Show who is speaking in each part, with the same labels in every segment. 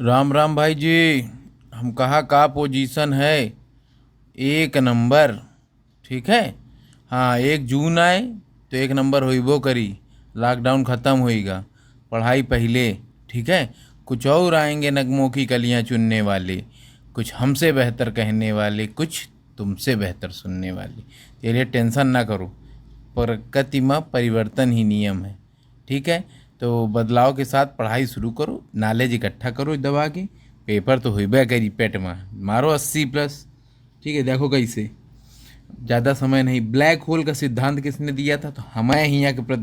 Speaker 1: राम राम भाई जी। हम कहाँ का पोजीशन है? 1 नंबर। ठीक है। हाँ, 1 जून आए तो 1 नंबर होइबो करी। लॉकडाउन ख़त्म होएगा। पढ़ाई पहले। ठीक है। कुछ और आएंगे नगमों की कलियां चुनने वाले। कुछ हमसे बेहतर कहने वाले, कुछ तुमसे बेहतर सुनने वाले। चलिए, टेंशन ना करो। प्रकृति में परिवर्तन ही नियम है। ठीक है। तो बदलाव के साथ पढ़ाई शुरू करो, नॉलेज इकट्ठा करो दबा के। पेपर तो होइबे करी पेट में। मारो 80+। ठीक है, देखो कैसे। ज़्यादा समय नहीं। ब्लैक होल का सिद्धांत किसने दिया था? तो हमें यहाँ के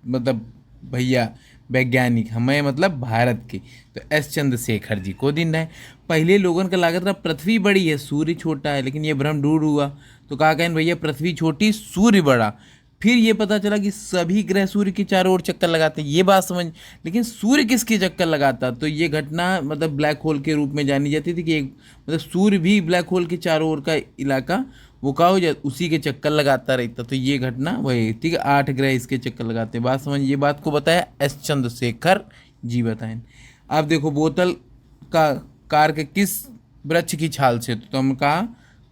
Speaker 1: मतलब भैया वैज्ञानिक, हमें मतलब भारत के। तो एस चंद्रशेखर जी को दिन है। पहले लोगों का लागत रहा पृथ्वी बड़ी है सूर्य छोटा है, लेकिन ये भ्रम दूर हुआ। तो कहा कहें भैया पृथ्वी छोटी सूर्य बड़ा। फिर ये पता चला कि सभी ग्रह सूर्य के चारों ओर चक्कर लगाते हैं, ये बात समझ। लेकिन सूर्य किसके चक्कर लगाता? तो ये घटना मतलब ब्लैक होल के रूप में जानी जाती थी कि एक मतलब सूर्य भी ब्लैक होल के चारों ओर का इलाका वो का हो जाए, उसी के चक्कर लगाता रहता। तो ये घटना वही। ठीक है, 8 ग्रह इसके चक्कर लगाते हैं। बात समझ। ये बात को बताया एस चंद्रशेखर जी बताएं। अब देखो, बोतल का कार के किस वृक्ष की छाल से? तो हम कहा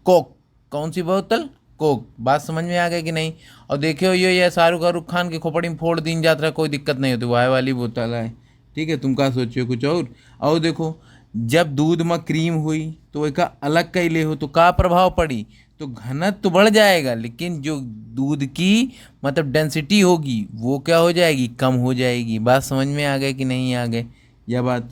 Speaker 1: कोक। कौन सी बोतल? कोक। बात समझ में आ गई कि नहीं? और देखियो ये शाहरुख खान के खोपड़ी में फोड़ दीन जात रहा, कोई दिक्कत नहीं होती, वाह वाली बोतल है। ठीक है, तुम का सोचियो कुछ और देखो, जब दूध में क्रीम हुई तो एक अलग कैले हो तो का प्रभाव पड़ी? तो घनत्व तो बढ़ जाएगा, लेकिन जो दूध की मतलब डेंसिटी होगी वो क्या हो जाएगी? कम हो जाएगी। बात समझ में आ गई कि नहीं आ गए? यह बात।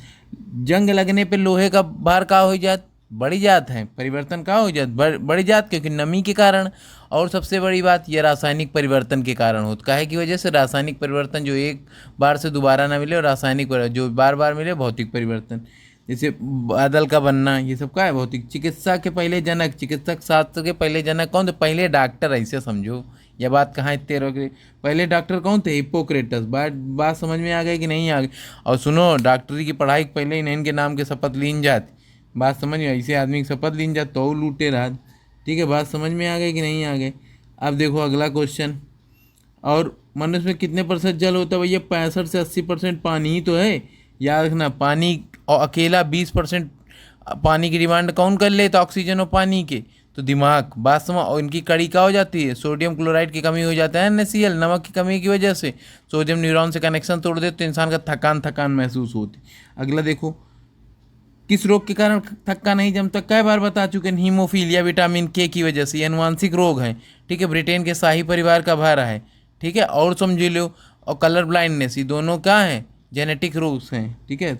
Speaker 1: जंग लगने पे लोहे का भार का हो जात? बढ़ी जात है। परिवर्तन का हो जात? बढ़ी जात, क्योंकि नमी के कारण। और सबसे बड़ी बात, यह रासायनिक परिवर्तन के कारण होता। काहे की वजह से? रासायनिक परिवर्तन जो एक बार से दोबारा ना मिले, और रासायनिक परिवर्तन जो बार बार मिले, भौतिक परिवर्तन। जैसे बादल का बनना, ये सब का है भौतिक। चिकित्सा के पहले जनक, चिकित्सक शास्त्र के पहले जनक कौन थे? पहले डॉक्टर, ऐसे समझो। यह बात कहाँ इतने रोक रही? पहले डॉक्टर कौन थे? हिप्पोक्रेटस। बात समझ में आ गई कि नहीं आ गई? और सुनो, डॉक्टरी की पढ़ाई के पहले ही इनके नाम के शपथ लीन जाती। बात समझ में? ऐसे आदमी की शपथ लीन जात तो लूटे रहा। ठीक है, बात समझ में आ गई कि नहीं आ गई? अब देखो अगला क्वेश्चन। और मनुष्य में कितने परसेंट जल होता है भैया? 65 से 80% पानी ही तो है। याद रखना, पानी। और अकेला 20% पानी की डिमांड कौन कर ले? तो ऑक्सीजन और पानी के। तो दिमाग। बात समझ। और इनकी कड़ी क्या हो जाती है? सोडियम क्लोराइड की कमी हो जाता है, NaCl नमक की कमी की वजह से। सोडियम न्यूरॉन से कनेक्शन तोड़ दे तो इंसान का थकान थकान महसूस होती। अगला देखो, किस रोग के कारण थक्का नहीं जमता? कई बार बता चुके हैं, हीमोफीलिया विटामिन के की वजह से। ये अनुवांशिक रोग है। ठीक है, ब्रिटेन के शाही परिवार का भारा है। ठीक है, और समझ लो। और कलर ब्लाइंडनेस, ये दोनों क्या हैं? जेनेटिक रोग्स हैं। ठीक है।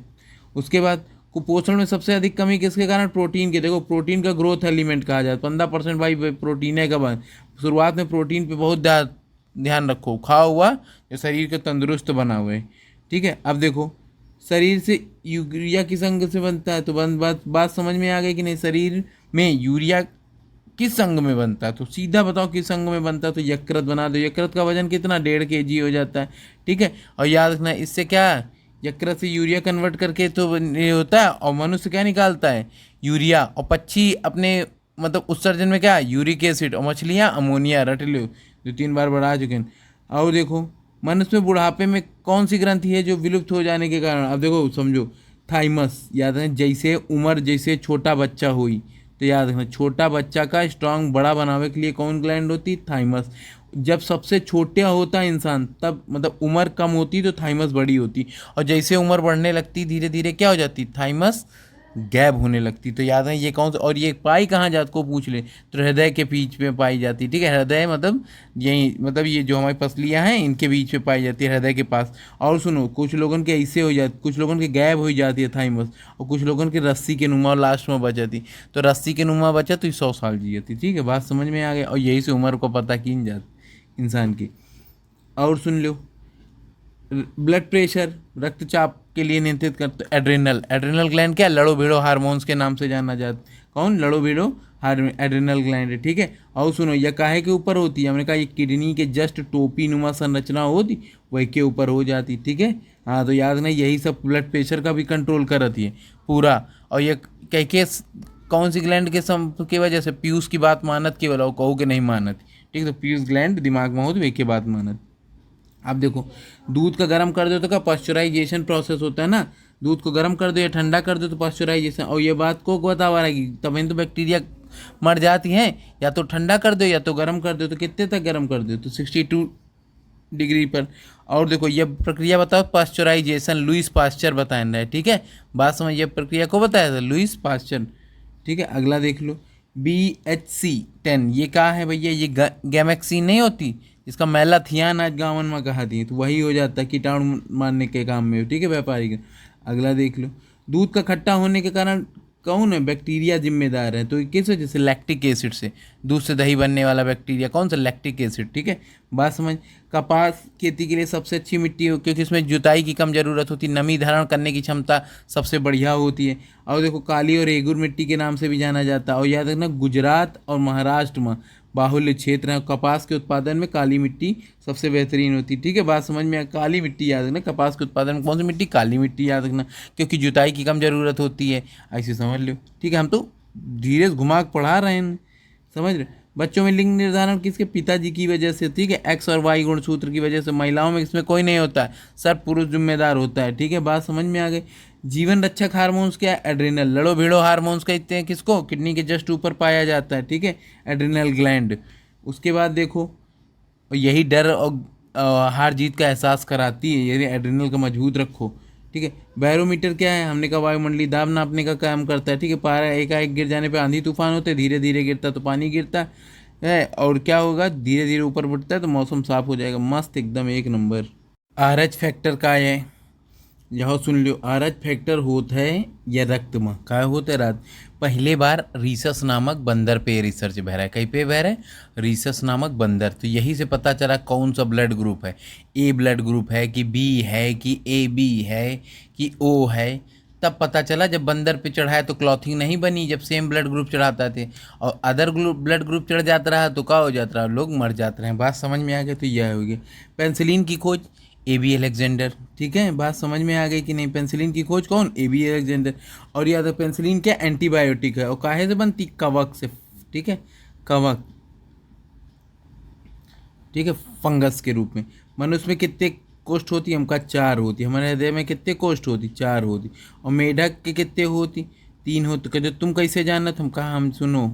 Speaker 1: उसके बाद कुपोषण में सबसे अधिक कमी किसके कारण? प्रोटीन के। देखो, प्रोटीन का ग्रोथ एलिमेंट कहा जाता है। 15% भाई प्रोटीन है। कब? शुरुआत में प्रोटीन पे बहुत ध्यान रखो। खा हुआ जो शरीर को तंदुरुस्त बना हुआ है। ठीक है। अब देखो, शरीर से यूरिया किस अंग से बनता है? तो बात समझ में आ गई कि नहीं? शरीर में यूरिया किस अंग में बनता है? तो सीधा बताओ किस अंग में बनता है? तो यकृत बना दो। यकृत का वजन कितना? 1.5 kg हो जाता है। ठीक है। और याद रखना, इससे क्या है? यकृत से यूरिया कन्वर्ट करके तो ये होता है। और मनुष्य क्या निकालता है? यूरिया। और पक्षी अपने मतलब उत्सर्जन में क्या है? Uric acid. और मछलियाँ अमोनिया। रट लो, 2-3 बार बढ़ा चुके हैं। और देखो, मनुष्य में बुढ़ापे में कौन सी ग्रंथि है जो विलुप्त हो जाने के कारण? अब देखो समझो, थाइमस। याद रखना, जैसे उम्र जैसे छोटा बच्चा हुई, तो याद रखना, छोटा बच्चा का स्ट्रांग बड़ा बनावे के लिए कौन ग्लैंड होती? थाइमस। जब सबसे छोटा होता है इंसान, तब मतलब उम्र कम होती तो थाइमस बड़ी होती। और जैसे उम्र बढ़ने लगती, धीरे धीरे क्या हो जाती? थाइमस गैप होने लगती। तो याद है ये कौन सा? और ये पाई कहाँ जात को पूछ ले तो हृदय के बीच में पाई जाती। ठीक है, हृदय मतलब यही मतलब ये जो हमारी पसलियाँ हैं इनके बीच में पाई जाती है, हृदय के पास। और सुनो, कुछ लोगों के ऐसे हो जाती, कुछ लोगों के गैप हो जाती है थाइमस। और कुछ लोगों की रस्सी के नुमा लास्ट में बचाती। तो रस्सी के नुमा बचा तो 100 साल जी जाती। ठीक है, बात समझ में आ गई? और यही से उम्र को पता की जाती इंसान की। और सुन लो, ब्लड प्रेशर रक्तचाप के लिए नियंत्रित करते एड्रेनल। एड्रेनल ग्लैंड क्या? लड़ो भिड़ो हार्मोन्स के नाम से जाना जाता। कौन? लड़ो भिड़ो हार एड्रेनल ग्लैंड है। ठीक है। और सुनो, यह काहे के ऊपर होती है? हमने कहा ये किडनी के जस्ट टोपी नुमा संरचना होती, वही के ऊपर हो जाती। ठीक है। हाँ, तो याद नहीं, यही सब ब्लड प्रेशर का भी कंट्रोल करती है पूरा। और ये कह के कौन सी ग्लैंड के सम की वजह से? पीयूष की बात मानत केवल, और कहो कि नहीं मानत। ठीक है, तो पीयूष ग्लैंड दिमाग में हो तो वे के बात मानत। अब देखो, दूध का गर्म कर दो तो क्या? पास्चराइजेशन प्रोसेस होता है ना। दूध को गर्म कर दो या ठंडा कर दो तो पास्चराइजेशन। और ये बात को बता रहा है कि तब तो बैक्टीरिया मर जाती हैं, या तो ठंडा कर दो या तो गर्म कर दो। तो कितने तक गर्म कर दो? तो 62 डिग्री पर। और देखो ये प्रक्रिया बताओ, पास्चराइजेशन, लुईस पास्चर बताया है, ठीक है। बात समझ, ये प्रक्रिया को बताया था लुईस पास्चर, ठीक है। अगला देख लो, BHC10, ये क्या है भैया? ये गैमेक्सीन नहीं होती, इसका मेलाथियान आज गाँवन में कहा दी, तो वही हो जाता है कीटाणु मारने के काम में, ठीक है, व्यापारी का। अगला देख लो, दूध का खट्टा होने के कारण कौन है? बैक्टीरिया जिम्मेदार है। तो किस वजह से? लैक्टिक एसिड से। दूध से दही बनने वाला बैक्टीरिया कौन सा? लैक्टिक एसिड, ठीक है। बात समझ। कपास खेती के लिए सबसे अच्छी मिट्टी हो, क्योंकि इसमें जुताई की कम जरूरत होती, नमी धारण करने की क्षमता सबसे बढ़िया होती है। और देखो, काली और रेगुर मिट्टी के नाम से भी जाना जाता है। और याद रखना, गुजरात और महाराष्ट्र में बाहुल्य क्षेत्र है, कपास के उत्पादन में काली मिट्टी सबसे बेहतरीन होती है, ठीक है। बात समझ में? काली मिट्टी याद रखना, कपास के उत्पादन में कौन सी मिट्टी? काली मिट्टी याद रखना, क्योंकि जुताई की कम जरूरत होती है, ऐसे समझ लो, ठीक है। हम तो धीरे घुमा के पढ़ा रहे हैं, समझ रहे। बच्चों में लिंग निर्धारण किसके? पिताजी की वजह से, ठीक है। X और Y गुणसूत्र की वजह से। महिलाओं में इसमें कोई नहीं होता है, सब पुरुष जिम्मेदार होता है, ठीक है। बात समझ में आ गई। जीवन रक्षक हार्मोन्स क्या है? एड्रिनल। लड़ो भिड़ो हार्मोन्स कहते हैं किसको? किडनी के जस्ट ऊपर पाया जाता है, ठीक है, एड्रिनल ग्लैंड। उसके बाद देखो, यही डर और हार जीत का एहसास कराती है, यदि एड्रिनल को मजबूत रखो, ठीक है। बैरोमीटर क्या है? हमने कहा वायुमंडलीय दाब नापने का काम करता है, ठीक है। पारा एकाएक गिर जाने पे आंधी तूफान होते हैं, धीरे धीरे गिरता तो पानी गिरता है, और क्या होगा? धीरे धीरे ऊपर बढ़ता है तो मौसम साफ हो जाएगा, मस्त एकदम, एक नंबर। RH फैक्टर का है, यह सुन लो, RH फैक्टर होता है या रक्त में क्या होता है? रात पहले बार रीसस नामक बंदर पे रिसर्च बह रहा है, कहीं पे बह रहा है? रीसस नामक बंदर। तो यही से पता चला कौन सा ब्लड ग्रुप है, A ब्लड ग्रुप है कि B है कि AB है कि O है। तब पता चला जब बंदर पे चढ़ाया तो क्लॉथिंग नहीं बनी, जब सेम ब्लड ग्रुप चढ़ाता थे, और अदर ब्लड ग्रुप चढ़ जाता रहा तो क्या हो जाता रहा? लोग मर जाते रहे। बात समझ में आ गई? तो यह हो गया। पेंसिलिन की खोज AB अलेक्जेंडर, ठीक है। बात समझ में आ गई कि नहीं? पेंसिलिन की खोज कौन? AB Alexander. और याद है, पेंसिलिन क्या? एंटीबायोटिक है, और काहे से बनती? कवक से, ठीक है, कवक, ठीक है, फंगस के रूप में। मनुष्य में कितने कोष्ठ होती? हमका 4 होती। हमारे हृदय में कितने कोष्ठ होती? 4 होती। और मेढक के कितने होती? 3 होती। कहते तुम कैसे जानत? हम कहा, हम सुनो,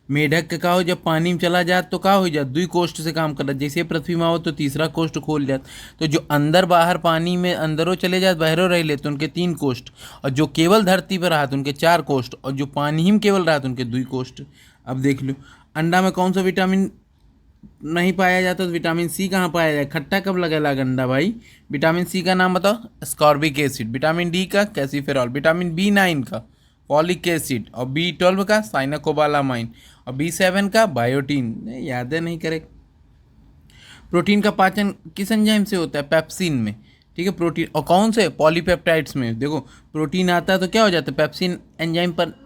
Speaker 1: मेढक का हो, जब पानी में चला जात तो का हो जात? 2 कोष्ठ से काम कर रहा, जैसे पृथ्वी में आओ तो तीसरा कोष्ठ खोल जात। तो जो अंदर बाहर पानी में अंदरों चले जात, बाहरों रह ले, तो उनके 3 कोष्ठ। और जो केवल धरती पर रहा तो उनके 4 कोष्ठ, और जो पानी ही में केवल रहा तो उनके 2 कोष्ठ। अब देख लो, अंडा में कौन सा विटामिन नहीं पाया जाता? तो विटामिन C कहाँ पाया जाए? खट्टा कब लगेगा अंडा भाई? विटामिन C का नाम बताओ। Ascorbic acid. विटामिन D का कैल्सिफेरॉल। विटामिन B9 का फॉलिक एसिड। और B12 का साइनाकोबालामाइन। और B7 का बायोटीन। याद है नहीं करे। प्रोटीन का पाचन किस एंजाइम से होता है? पेप्सिन में, ठीक है। प्रोटीन और कौन से? पॉलीपेप्टाइड्स में। देखो, प्रोटीन आता है तो क्या हो जाता है? पेप्सिन एंजाइम पर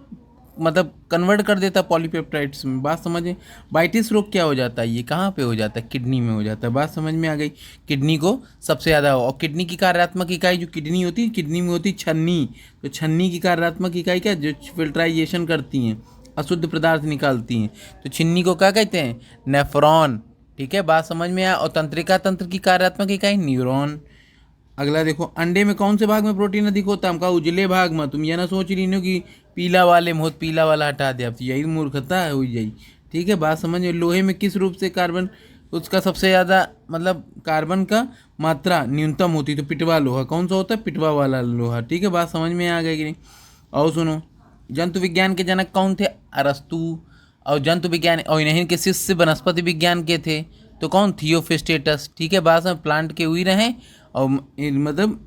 Speaker 1: मतलब कन्वर्ट कर देता है पॉलीपेप्टाइड्स में। बात समझे? बाइटिस रोग क्या हो जाता है? ये कहाँ पे हो जाता है? किडनी में हो जाता है। बात समझ में आ गई? किडनी को सबसे ज़्यादा। और किडनी की कार्यात्मक इकाई जो किडनी होती है, किडनी में होती है छन्नी। तो छन्नी की कार्यात्मक इकाई क्या? जो फिल्ट्राइजेशन करती हैं, अशुद्ध पदार्थ निकालती हैं। तो छन्नी को क्या कहते हैं? नेफ्रॉन, ठीक है। बात समझ में आया? और तंत्रिका तंत्र की कार्यात्मक इकाई न्यूरॉन। अगला देखो, अंडे में कौन से भाग में प्रोटीन अधिक होता है? हम कहा उजले भाग में। तुम ये ना सोच रही हो कि पीला वाले में हो, पीला वाला हटा दे, अब यही मूर्खता है, हुई जाई, ठीक है। बात समझ में? लोहे में किस रूप से कार्बन उसका सबसे ज़्यादा मतलब कार्बन का मात्रा न्यूनतम होती? तो पिटवा लोहा। कौन सा होता है? पिटवा वाला लोहा, ठीक है। बात समझ में आ गई कि नहीं? और सुनो, जंतु विज्ञान के जनक कौन थे? अरस्तु। और जंतु विज्ञान और इन्हीं के शिष्य वनस्पति विज्ञान के थे तो कौन? थियोफिस्टेटस, ठीक है। बात समझ? प्लांट के हुई रहे और मतलब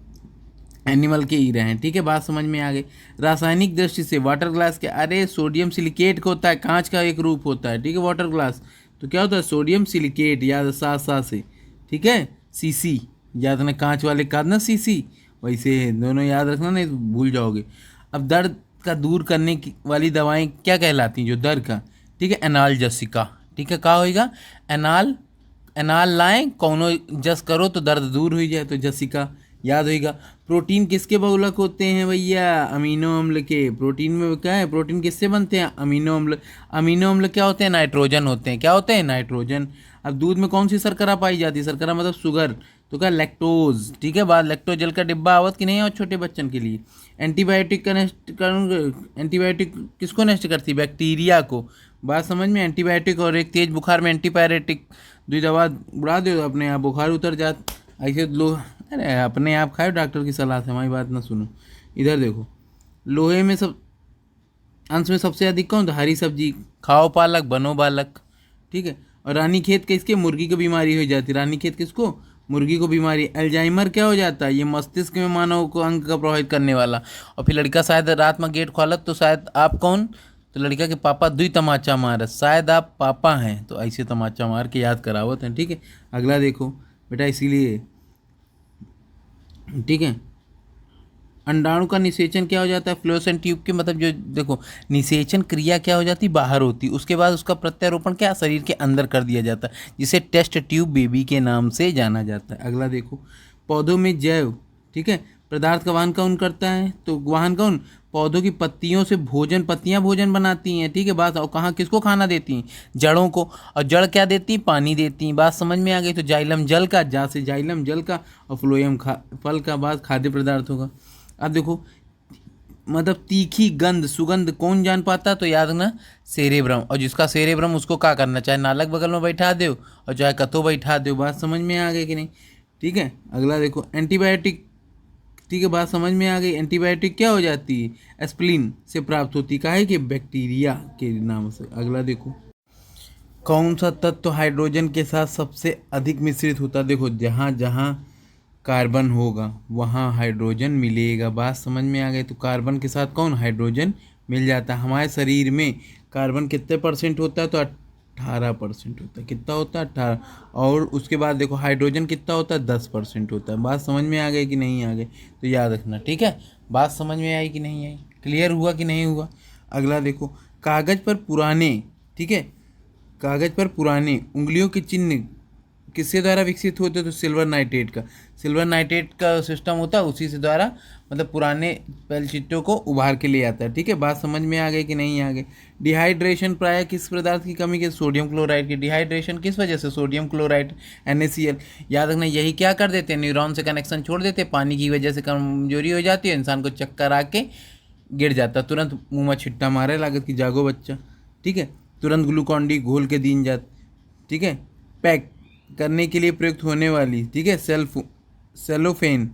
Speaker 1: एनिमल के ही रहे, ठीक है। बात समझ में आ गई? रासायनिक दृष्टि से वाटर ग्लास के, अरे सोडियम सिलिकेट का होता है, कांच का एक रूप होता है, ठीक है, वाटर ग्लास। तो क्या होता है? सोडियम सिलिकेट, याद सा से, ठीक है। सीसी याद रखना, कांच वाले का ना सीसी, वैसे दोनों याद रखना, नहीं भूल जाओगे। अब दर्द का दूर करने की वाली दवाएं क्या कहलाती हैं? जो दर्द का, ठीक है, एनाल्जेसिका, ठीक है। क्या होएगा? एनाल लाएं, कौनो जस करो तो दर्द दूर हो जाए, तो जसिका याद होएगा। प्रोटीन किसके बहुलक होते हैं भैया? अमीनो अम्ल के। प्रोटीन में क्या है? प्रोटीन किससे बनते हैं? अमीनो अम्ल। अमीनो अम्ल क्या होते हैं? नाइट्रोजन होते हैं। क्या होते हैं? नाइट्रोजन। अब दूध में कौन सी शर्करा पाई जाती है? शर्करा मतलब शुगर, तो क्या लैक्टोज, ठीक है। बाद लैक्टोज जल का डिब्बा आवत कि नहीं, और छोटे बच्चन के लिए एंटीबायोटिक का नष्ट कर, एंटीबायोटिक किसको नष्ट करती, बैक्टीरिया को। बात समझ में, एंटीबायोटिक और एक तेज बुखार में एंटीपायरेटिक, दो दवा उड़ा दो अपने आप बुखार उतर जात। ऐसे लो, अरे अपने आप खाओ डॉक्टर की सलाह से, हमारी बात ना सुनो। इधर देखो, लोहे में सब अंश में सबसे अधिक कौन, तो हरी सब्जी खाओ पालक बनो बालक, ठीक है। और रानीखेत किसके, मुर्गी को बीमारी हो जाती है, रानीखेत किसको, मुर्गी को बीमारी। अल्जाइमर क्या हो जाता है, ये मस्तिष्क में मानव को अंग का प्रभावित करने वाला। और फिर लड़का शायद रात में गेट खोलत तो शायद आप कौन, तो लड़का के पापा दुई तमाचा मारत, शायद आप पापा हैं, तो ऐसे तमाचा मार के याद करावत हैं, ठीक है। अगला देखो बेटा, इसीलिए ठीक है, अंडाणु का निषेचन क्या हो जाता है, फ्लोरेसेंट ट्यूब के, मतलब जो देखो निषेचन क्रिया क्या हो जाती, बाहर होती, उसके बाद उसका प्रत्यारोपण क्या शरीर के अंदर कर दिया जाता है, जिसे टेस्ट ट्यूब बेबी के नाम से जाना जाता है। अगला देखो, पौधों में जैव, ठीक है, पदार्थ का वहन कौन करता है, तो वाहन कौन, पौधों की पत्तियों से भोजन, पत्तियां भोजन बनाती हैं, ठीक है। बात, और कहाँ किसको खाना देती हैं, जड़ों को, और जड़ क्या देती, पानी देती हैं। बात समझ में आ गई, तो जाइलम जल का, जा से जाइलम जल का, और फ्लोएम फल का, बाद खाद्य पदार्थ होगा। अब देखो, मतलब तीखी गंध सुगंध कौन जान पाता, तो याद रखना सेरेब्रम, और जिसका सेरेब्रम उसको क्या करना, चाहे नालक बगल में बैठा दो और चाहे कतो बैठा दो। बात समझ में आ गई कि नहीं, ठीक है। अगला देखो, एंटीबायोटिक, ठीक है, बात समझ में आ गई। एंटीबायोटिक क्या हो जाती है, एस्प्लिन से प्राप्त होती, काहे कि बैक्टीरिया के नाम से। अगला देखो, कौन सा तत्व हाइड्रोजन के साथ सबसे अधिक मिश्रित होता है, देखो जहाँ जहाँ कार्बन होगा वहाँ हाइड्रोजन मिलेगा। बात समझ में आ गई, तो कार्बन के साथ कौन, हाइड्रोजन मिल जाता है। हमारे शरीर में कार्बन कितने परसेंट होता है, तो 18% होता है, कितना होता है, 18। और उसके बाद देखो हाइड्रोजन कितना होता है, 10% होता है। बात समझ में आ गई कि नहीं आ गई, तो याद रखना, ठीक है। बात समझ में आई कि नहीं आई, क्लियर हुआ कि नहीं हुआ। अगला देखो, कागज़ पर पुराने, ठीक है, कागज़ पर पुराने उंगलियों के चिन्ह किसके द्वारा विकसित होते, तो सिल्वर नाइट्रेट का, सिल्वर नाइट्रेट का सिस्टम होता है, उसी से द्वारा मतलब पुराने पैलचिट्टों को उभार के ले आता है, ठीक है। बात समझ में आ गई कि नहीं आ गई। डिहाइड्रेशन प्राय किस पदार्थ की कमी के, सोडियम क्लोराइड की। डिहाइड्रेशन किस वजह से, सोडियम क्लोराइड NaCl। याद रखना, यही क्या कर देते हैं, न्यूरॉन से कनेक्शन छोड़ देते हैं, पानी की वजह से कमजोरी हो जाती है, इंसान को चक्कर आके गिर जाता, तुरंत मुँह में छिट्टा मारे लागत कि जागो बच्चा, ठीक है। तुरंत ग्लूकॉन डी घोल के दीन जात, ठीक है। पैक करने के लिए प्रयुक्त होने वाली, ठीक है, सेलोफेन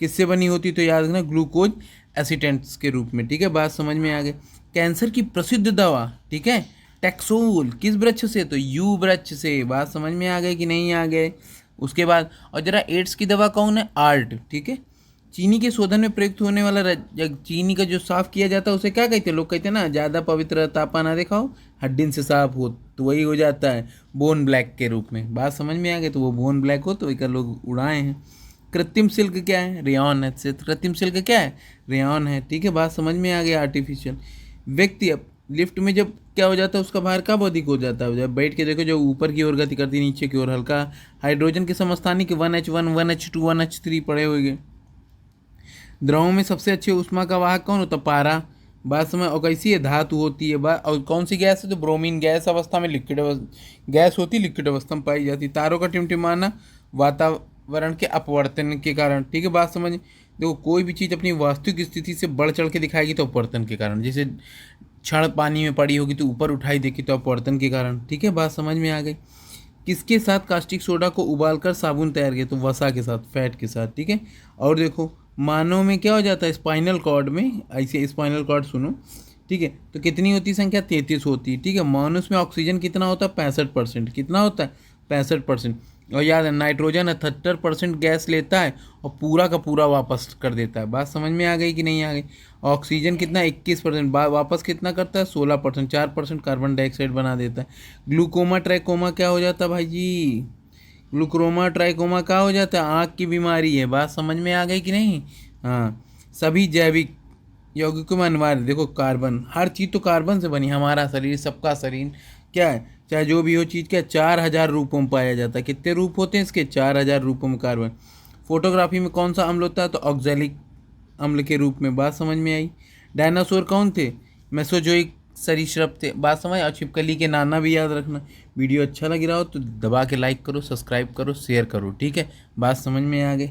Speaker 1: किससे बनी होती, तो याद रखना ग्लूकोज एसिटेंट्स के रूप में, ठीक है। बात समझ में आ गई। कैंसर की प्रसिद्ध दवा, ठीक है, टैक्सोल किस वृक्ष से, तो यू वृक्ष से। बात समझ में आ गई कि नहीं आ गए। उसके बाद, और जरा एड्स की दवा कौन है, आर्ट, ठीक है। चीनी के शोधन में प्रयुक्त होने वाला चीनी का जो साफ किया जाता है उसे क्या कहते हैं, लोग कहते हैं ना, ज़्यादा पवित्र तापा ना दिखाओ, हड्डिन से साफ हो, तो वही हो जाता है बोन ब्लैक के रूप में। बात समझ में आ गई, तो वो बोन ब्लैक हो तो वही का लोग उड़ाए हैं। कृत्रिम सिल्क क्या है, रेयॉन है, कृत्रिम सिल्क क्या है, रेयॉन है, ठीक है। बात समझ में आ गई। आर्टिफिशियल व्यक्ति अब लिफ्ट में जब क्या हो जाता है, उसका भार कब अधिक हो जाता है, जब बैठ के देखो, जो ऊपर की ओर गति करती, नीचे की ओर हल्का हाइड्रोजन के समस्थानिक 1H1 1H2 1H3 पड़े हुए। द्रवों में सबसे अच्छे ऊष्मा का वाहक कौन होता, पारा। बात समझ, और कैसी है, धातु होती है। बात, और कौन सी गैस है, तो ब्रोमीन गैस अवस्था में लिक्विड गैस होती, लिक्विड अवस्था में पाई जाती। तारों का टिमटिमाना वातावरण के अपवर्तन के कारण, ठीक है। बात समझ, देखो कोई भी चीज़ अपनी वास्तविक स्थिति से बढ़ चढ़ के दिखाएगी तो अपवर्तन के कारण, जैसे क्षण पानी में पड़ी होगी तो ऊपर उठाई देखी तो अपवर्तन के कारण, ठीक है। बात समझ में आ गई। किसके साथ कास्टिक सोडा को उबालकर साबुन तैयार किया, तो वसा के साथ, फैट के साथ, ठीक है। और देखो मानव में क्या हो जाता है, स्पाइनल कॉर्ड में, ऐसे स्पाइनल कॉर्ड सुनो, ठीक है, तो कितनी होती संख्या, 33 होती है, ठीक है। मनुष्य में ऑक्सीजन कितना होता है, 65%, कितना होता है, 65%। और याद है नाइट्रोजन 78% गैस लेता है और पूरा का पूरा वापस कर देता है। बात समझ में आ गई कि नहीं आ गई। ऑक्सीजन कितना, 21%, वापस कितना करता है, 16%, 4% कार्बन डाइऑक्साइड बना देता है। ग्लूकोमा ट्राइकोमा क्या हो जाता है भाई जी, ग्लूक्रोमा ट्राइकोमा क्या हो जाता है, आँख की बीमारी है। बात समझ में आ गई कि नहीं। हाँ, सभी जैविक यौगिकों में अनिवार्य, देखो कार्बन, हर चीज़ तो कार्बन से बनी, हमारा शरीर, सबका शरीर क्या है, चाहे जो भी हो चीज़, क्या 4000 रूपों में पाया जाता है। कितने रूप होते हैं इसके, 4000 रूपों में कार्बन। फोटोग्राफी में कौन सा अम्ल होता है, तो ऑक्जेलिक अम्ल के रूप में। बात समझ में आई। डायनासोर कौन थे, मेसोजोइक सरीसृप थे। बात समझ। और छिपकली के नाना भी याद रखना। वीडियो अच्छा लग रहा हो तो दबा के लाइक करो, सब्सक्राइब करो, शेयर करो। ठीक है, बात समझ में आ गई।